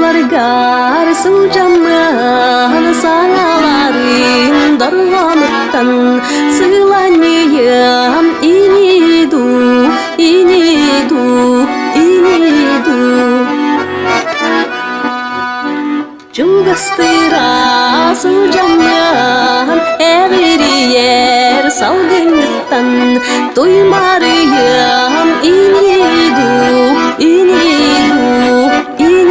Gar sujamın sanaların darvanıktan sılanıyım inidu, inidu, inidu. Cugastıra sujamın evri yer salgınlıktan duymarıyım inidu, inidu, inidu.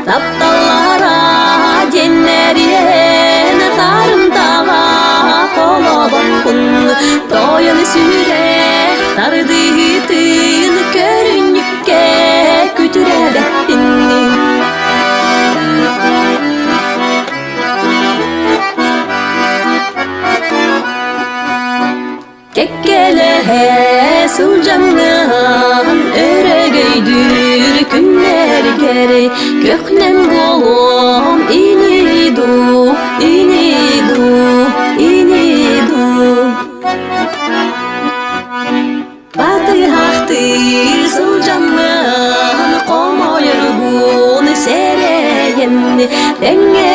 Taptalara cenneriyene tarım dağa kola bakın doyun süre tardıhtın körünlükke kütürede inni. Kekkele sılcanın öregeydir günler geri göknem bolum inidu, inidu, inidu. Batı haktı sılcanın komoyur bunu sereyen denge